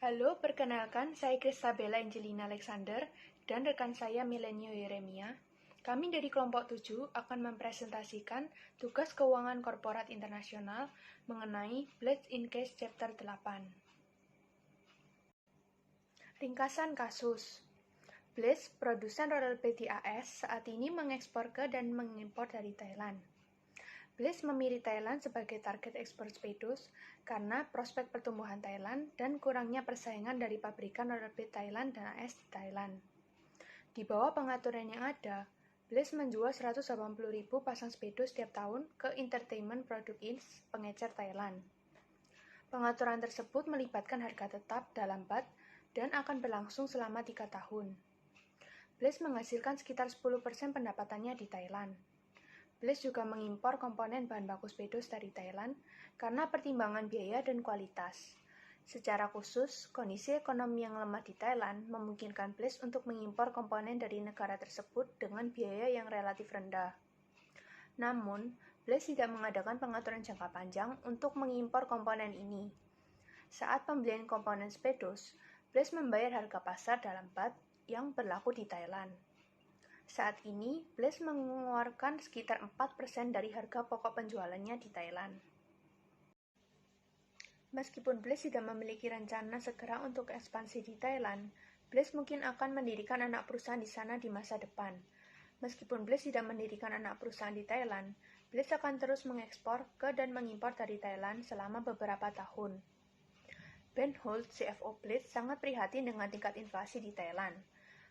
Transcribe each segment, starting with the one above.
Halo, perkenalkan saya Kristabella Angelina Alexander dan rekan saya Milenio Yeremia. Kami dari kelompok 7 akan mempresentasikan tugas keuangan korporat internasional mengenai Blitz in Case Chapter 8. Ringkasan kasus. Blitz, produsen Royal Petty AS, saat ini mengekspor ke dan mengimpor dari Thailand. Blitz memilih Thailand sebagai target ekspor speedos karena prospek pertumbuhan Thailand dan kurangnya persaingan dari pabrikan Royal Thailand dan AS di Thailand. Di bawah pengaturan yang ada, Blitz menjual 180.000 pasang speedos setiap tahun ke Entertainment Product Inc., pengecer Thailand. Pengaturan tersebut melibatkan harga tetap dalam baht dan akan berlangsung selama 3 tahun. Blitz menghasilkan sekitar 10% pendapatannya di Thailand. Blitz juga mengimpor komponen bahan baku speedos dari Thailand karena pertimbangan biaya dan kualitas. Secara khusus, kondisi ekonomi yang lemah di Thailand memungkinkan Blitz untuk mengimpor komponen dari negara tersebut dengan biaya yang relatif rendah. Namun, Blitz tidak mengadakan pengaturan jangka panjang untuk mengimpor komponen ini. Saat pembelian komponen speedos, Blitz membayar harga pasar dalam baht yang berlaku di Thailand. Saat ini, Blitz mengeluarkan sekitar 4% dari harga pokok penjualannya di Thailand. Meskipun Blitz tidak memiliki rencana segera untuk ekspansi di Thailand, Blitz mungkin akan mendirikan anak perusahaan di sana di masa depan. Meskipun Blitz tidak mendirikan anak perusahaan di Thailand, Blitz akan terus mengekspor ke dan mengimpor dari Thailand selama beberapa tahun. Ben Holt, CFO Blitz, sangat prihatin dengan tingkat inflasi di Thailand.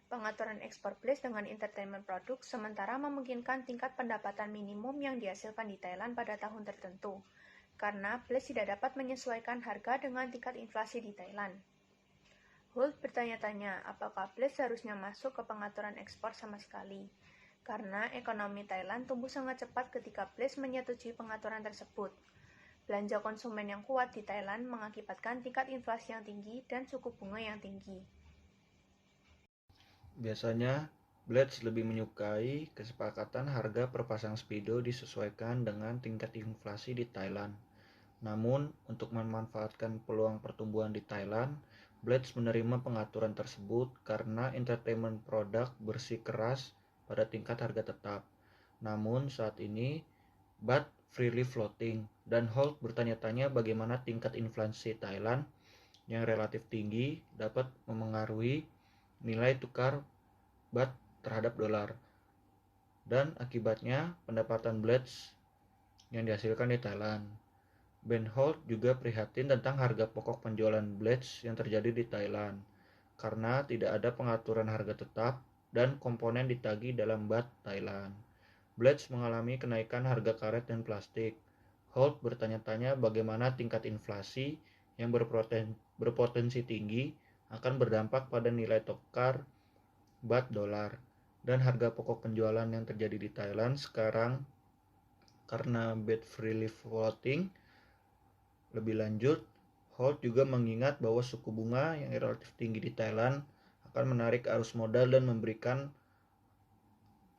Pengaturan ekspor Blitz dengan entertainment product sementara memungkinkan tingkat pendapatan minimum yang dihasilkan di Thailand pada tahun tertentu, karena Blitz tidak dapat menyesuaikan harga dengan tingkat inflasi di Thailand. Holt bertanya-tanya apakah Blitz harusnya masuk ke pengaturan ekspor sama sekali, karena ekonomi Thailand tumbuh sangat cepat ketika Blitz menyetujui pengaturan tersebut. Belanja konsumen yang kuat di Thailand mengakibatkan tingkat inflasi yang tinggi dan suku bunga yang tinggi. Biasanya, Blitz lebih menyukai kesepakatan harga per pasang speedo disesuaikan dengan tingkat inflasi di Thailand. Namun, untuk memanfaatkan peluang pertumbuhan di Thailand, Blitz menerima pengaturan tersebut karena entertainment produk bersikeras pada tingkat harga tetap. Namun, saat ini, baht freely floating, dan Holt bertanya-tanya bagaimana tingkat inflasi Thailand yang relatif tinggi dapat memengaruhi nilai tukar baht terhadap dolar, dan akibatnya pendapatan Blitz yang dihasilkan di Thailand. Ben Holt juga prihatin tentang harga pokok penjualan Blitz yang terjadi di Thailand, karena tidak ada pengaturan harga tetap dan komponen ditagih dalam baht Thailand. Blitz mengalami kenaikan harga karet dan plastik. Holt bertanya-tanya bagaimana tingkat inflasi yang berpotensi tinggi akan berdampak pada nilai tukar baht dolar dan harga pokok penjualan yang terjadi di Thailand sekarang karena baht freely floating. Lebih lanjut, Holt juga mengingat bahwa suku bunga yang relatif tinggi di Thailand akan menarik arus modal dan memberikan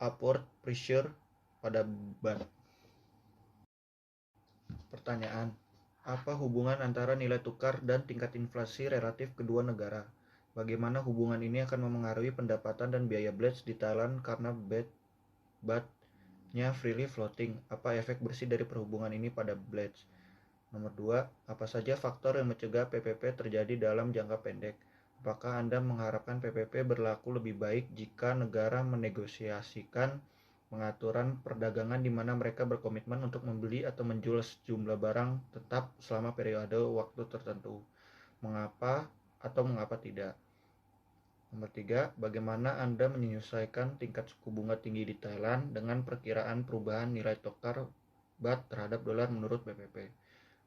upward pressure pada baht. Pertanyaan: apa hubungan antara nilai tukar dan tingkat inflasi relatif kedua negara? Bagaimana hubungan ini akan memengaruhi pendapatan dan biaya Blitz di Thailand karena baht-nya freely floating? Apa efek bersih dari perhubungan ini pada Blitz? Nomor 2, apa saja faktor yang mencegah PPP terjadi dalam jangka pendek? Apakah Anda mengharapkan PPP berlaku lebih baik jika negara menegosiasikan pengaturan perdagangan di mana mereka berkomitmen untuk membeli atau menjual sejumlah barang tetap selama periode waktu tertentu? Mengapa atau mengapa tidak? Nomor 3, bagaimana Anda menyesuaikan tingkat suku bunga tinggi di Thailand dengan perkiraan perubahan nilai tukar baht terhadap dolar menurut PPP?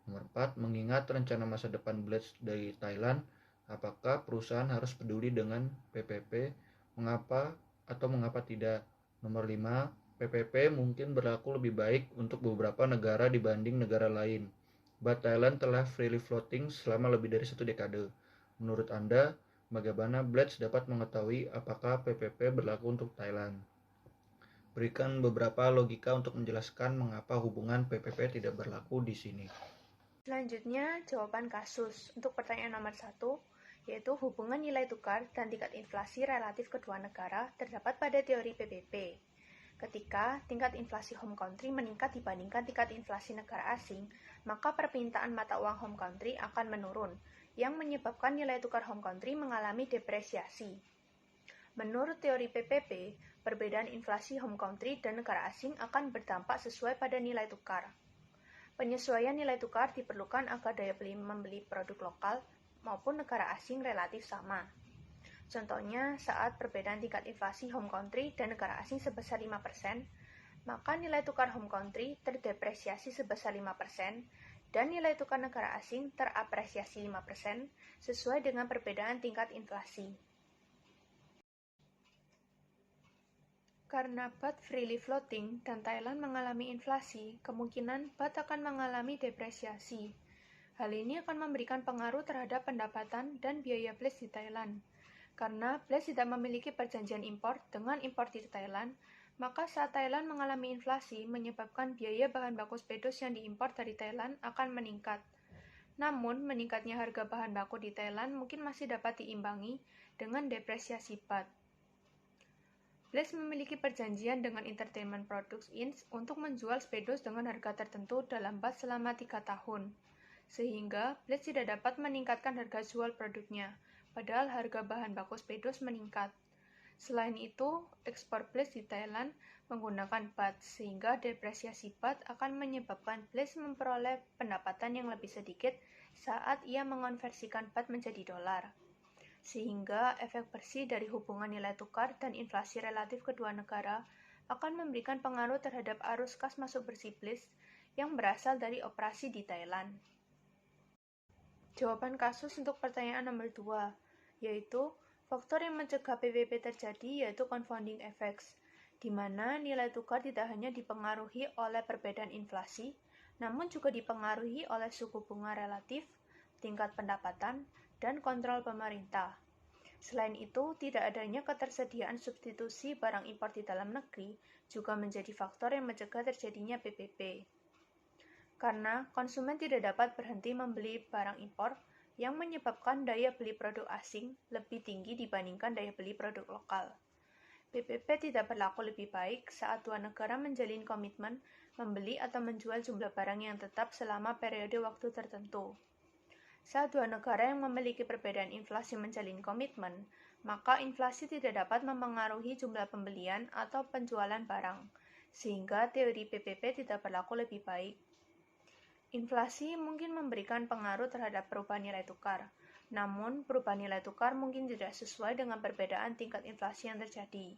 Nomor 4, mengingat rencana masa depan Blitz dari Thailand, apakah perusahaan harus peduli dengan PPP? Mengapa atau mengapa tidak? Nomor 5, PPP mungkin berlaku lebih baik untuk beberapa negara dibanding negara lain. Baht Thailand telah freely floating selama lebih dari 1 dekade. Menurut Anda, bagaimana Blitz dapat mengetahui apakah PPP berlaku untuk Thailand? Berikan beberapa logika untuk menjelaskan mengapa hubungan PPP tidak berlaku di sini. Selanjutnya, jawaban kasus. Untuk pertanyaan nomor 1, yaitu hubungan nilai tukar dan tingkat inflasi relatif kedua negara terdapat pada teori PPP. Ketika tingkat inflasi home country meningkat dibandingkan tingkat inflasi negara asing, maka permintaan mata uang home country akan menurun, yang menyebabkan nilai tukar home country mengalami depresiasi. Menurut teori PPP, perbedaan inflasi home country dan negara asing akan berdampak sesuai pada nilai tukar. Penyesuaian nilai tukar diperlukan agar daya beli membeli produk lokal maupun negara asing relatif sama. Contohnya, saat perbedaan tingkat inflasi home country dan negara asing sebesar 5%, maka nilai tukar home country terdepresiasi sebesar 5% dan nilai tukar negara asing terapresiasi 5% sesuai dengan perbedaan tingkat inflasi. Karena baht freely floating dan Thailand mengalami inflasi, kemungkinan baht akan mengalami depresiasi. Hal ini akan memberikan pengaruh terhadap pendapatan dan biaya Blitz di Thailand. Karena Blitz tidak memiliki perjanjian impor dengan importir Thailand, maka saat Thailand mengalami inflasi menyebabkan biaya bahan baku spedos yang diimpor dari Thailand akan meningkat. Namun, meningkatnya harga bahan baku di Thailand mungkin masih dapat diimbangi dengan depresiasi baht. Blitz memiliki perjanjian dengan Entertainment Products Inc. untuk menjual spedos dengan harga tertentu dalam baht selama 3 tahun. Sehingga Blitz tidak dapat meningkatkan harga jual produknya, padahal harga bahan baku spedos meningkat. Selain itu, ekspor Blitz di Thailand menggunakan baht, sehingga depresiasi baht akan menyebabkan Blitz memperoleh pendapatan yang lebih sedikit saat ia mengonversikan baht menjadi dolar. Sehingga efek bersih dari hubungan nilai tukar dan inflasi relatif kedua negara akan memberikan pengaruh terhadap arus kas masuk bersih Blitz yang berasal dari operasi di Thailand. Jawaban kasus untuk pertanyaan nomor 2, yaitu faktor yang mencegah PPP terjadi yaitu confounding effects, di mana nilai tukar tidak hanya dipengaruhi oleh perbedaan inflasi, namun juga dipengaruhi oleh suku bunga relatif, tingkat pendapatan, dan kontrol pemerintah. Selain itu, tidak adanya ketersediaan substitusi barang impor di dalam negeri juga menjadi faktor yang mencegah terjadinya PPP. Karena konsumen tidak dapat berhenti membeli barang impor yang menyebabkan daya beli produk asing lebih tinggi dibandingkan daya beli produk lokal. PPP tidak berlaku lebih baik saat dua negara menjalin komitmen membeli atau menjual jumlah barang yang tetap selama periode waktu tertentu. Saat dua negara yang memiliki perbedaan inflasi menjalin komitmen, maka inflasi tidak dapat mempengaruhi jumlah pembelian atau penjualan barang, sehingga teori PPP tidak berlaku lebih baik. Inflasi mungkin memberikan pengaruh terhadap perubahan nilai tukar, namun perubahan nilai tukar mungkin tidak sesuai dengan perbedaan tingkat inflasi yang terjadi.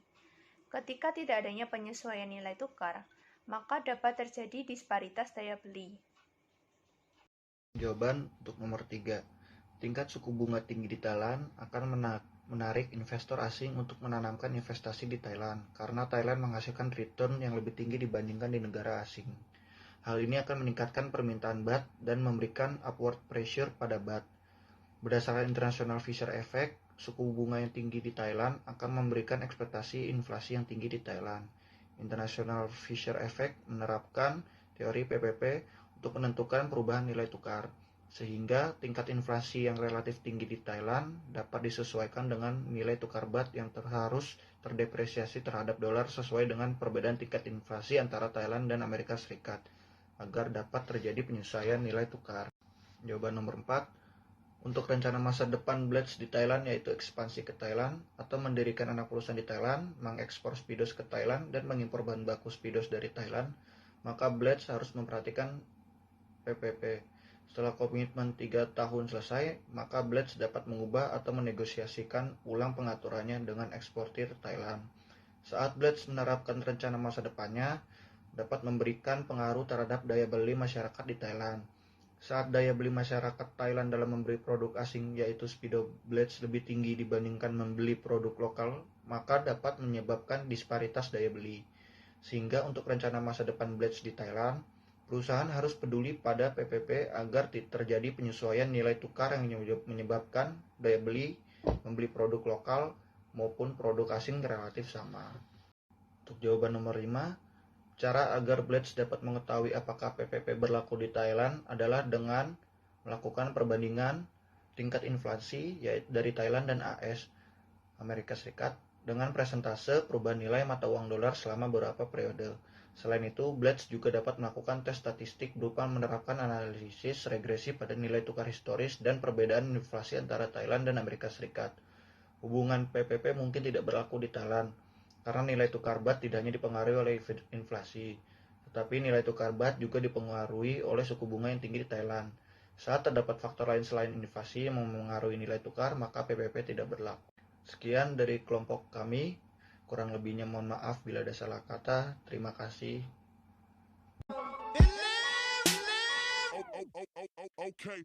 Ketika tidak adanya penyesuaian nilai tukar, maka dapat terjadi disparitas daya beli. Jawaban untuk nomor 3. Tingkat suku bunga tinggi di Thailand akan menarik investor asing untuk menanamkan investasi di Thailand, karena Thailand menghasilkan return yang lebih tinggi dibandingkan di negara asing. Hal ini akan meningkatkan permintaan baht dan memberikan upward pressure pada baht. Berdasarkan International Fisher Effect, suku bunga yang tinggi di Thailand akan memberikan ekspektasi inflasi yang tinggi di Thailand. International Fisher Effect menerapkan teori PPP untuk menentukan perubahan nilai tukar, sehingga tingkat inflasi yang relatif tinggi di Thailand dapat disesuaikan dengan nilai tukar baht yang harus terdepresiasi terhadap dolar sesuai dengan perbedaan tingkat inflasi antara Thailand dan Amerika Serikat, agar dapat terjadi penyesuaian nilai tukar. Jawaban nomor 4. Untuk rencana masa depan Blitz di Thailand yaitu ekspansi ke Thailand atau mendirikan anak perusahaan di Thailand, mengekspor speedos ke Thailand, dan mengimpor bahan baku speedos dari Thailand, maka Blitz harus memperhatikan PPP. Setelah komitmen 3 tahun selesai, maka Blitz dapat mengubah atau menegosiasikan ulang pengaturannya dengan eksportir Thailand. Saat Blitz menerapkan rencana masa depannya, dapat memberikan pengaruh terhadap daya beli masyarakat di Thailand. Saat daya beli masyarakat Thailand dalam membeli produk asing yaitu speedo Blitz lebih tinggi dibandingkan membeli produk lokal, maka dapat menyebabkan disparitas daya beli. Sehingga untuk rencana masa depan Blitz di Thailand, perusahaan harus peduli pada PPP agar terjadi penyesuaian nilai tukar yang menyebabkan daya beli membeli produk lokal maupun produk asing relatif sama. Untuk jawaban nomor 5, cara agar Blitz dapat mengetahui apakah PPP berlaku di Thailand adalah dengan melakukan perbandingan tingkat inflasi yaitu dari Thailand dan Amerika Serikat, dengan presentase perubahan nilai mata uang dolar selama beberapa periode. Selain itu, Bletch juga dapat melakukan tes statistik berupa menerapkan analisis regresi pada nilai tukar historis dan perbedaan inflasi antara Thailand dan Amerika Serikat. Hubungan PPP mungkin tidak berlaku di Thailand, karena nilai tukar baht tidak hanya dipengaruhi oleh inflasi, tetapi nilai tukar baht juga dipengaruhi oleh suku bunga yang tinggi di Thailand. Saat terdapat faktor lain selain inflasi yang memengaruhi nilai tukar, maka PPP tidak berlaku. Sekian dari kelompok kami, kurang lebihnya mohon maaf bila ada salah kata. Terima kasih. Okay.